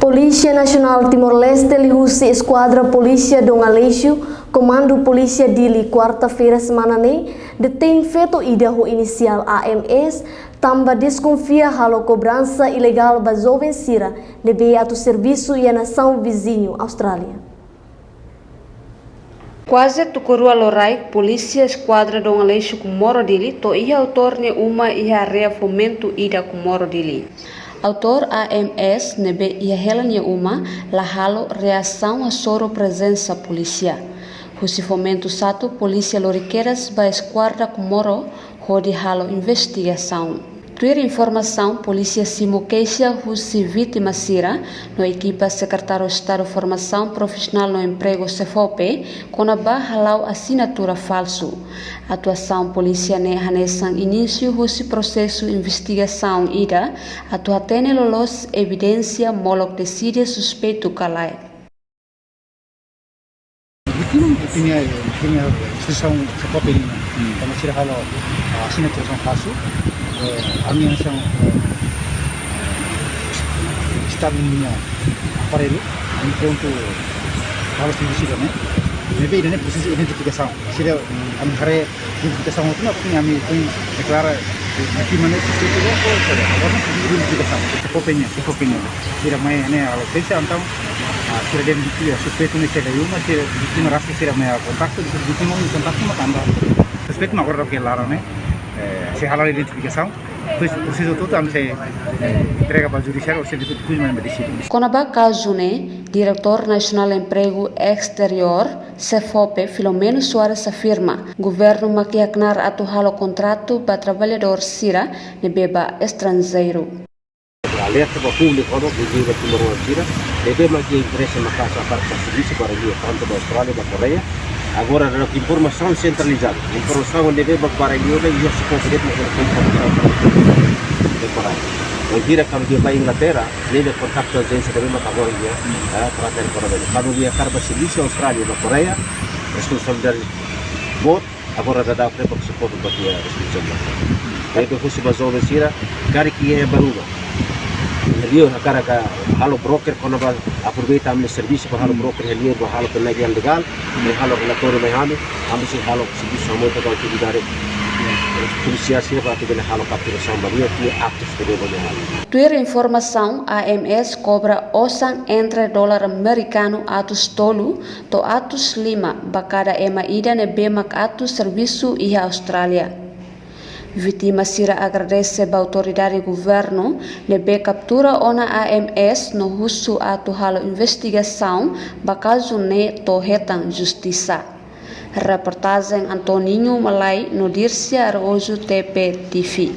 Polícia Nacional Timor-Leste lihusi Esquadra Polícia Dom Aleixo, Comando Polícia Dili, quarta-feira semana ne, detém feto idaho inicial AMS, tamba desconfia halo cobrança ilegal ba jovem sira, lebe ato serviço e a nação vizinho, Austrália. Quase tukurua lorai, Polícia Esquadra Dom Aleixo Kumoro Dili, to ia autor ne uma ia rea fomento ida Kumoro Dili. Autor AMS nebe ia helanya uma lahalo reação a soro presença polícia. Husi fomento satu polícia loriqueiras ba esquadra Kumoro hodi halo investigação. Tuir informação polícia simuqueixa husi vítima sira no equipa secretário Estado Formação Profissional no Emprego CFOP konaba halau assinatura falso. Atuação polícia ne hanesan início husi processo investigação ida atua tene lolos evidência molok decide suspeito kalai. Tinha instituição CFOP ini, kami sira halau assinatura falso. Kami yang Estado punya aparelho untuk hal servisi kami. Lebih dari proses identifikasi. Sila kami hari identifikasi itu apa kami deklara di mana itu apa identifikasi. Kopenya. Sila mai ini hal spesial antau sila dia mesti suspek ini sila yuma sila di merasa sila mai kontak di mau kontak sama tanda. Suspek nak orang kelar se halal identificação, depois preciso tudo a se entrega para o judiciário ou se depois mais medicina. Konaba Kazune, Diretor Nacional Emprego Exterior, CFOP, Filomeno Soares afirma, governo maquiaknar atu halo contrato para trabalhador sira ne beba estrangeiro. Alerta para o público quando vive aqui no Sira, deve maquiar interesse na casa para serviço para o tanto da Austrália da Coreia. Agora ada informação centralizada, informação deve para ele e ia se conferir com temporário. Não vira quando dia para Inglaterra, deve contactar a agência também agora dia para ter coragem. Quando dia carba serviço Austrália da Coreia, responsabilidade bot agora ada para o suporte para dia responsabilidade. Deve fosse basou vesira, cara que é baruga. Helio cara ka halo broker kono ba aproveita amne serviço para halo broker helio ba halo penagian legal me halo relatório me halo si halo serviço amo para utilidade polícia sira para ter halo capturação baria que atos de halo. Tuir informação AMS cobra osang entre dólar americano atus tolu to atus 5 bakada ema ida ne bemak atus serviço ia Austrália. Vítima sira agradece ba autoridade governo lebe captura ona AMS no husu atu halo investigação ba caso ne to hetang justiça. Reportagem Antoninho Malai no Dircia Araújo TP TV.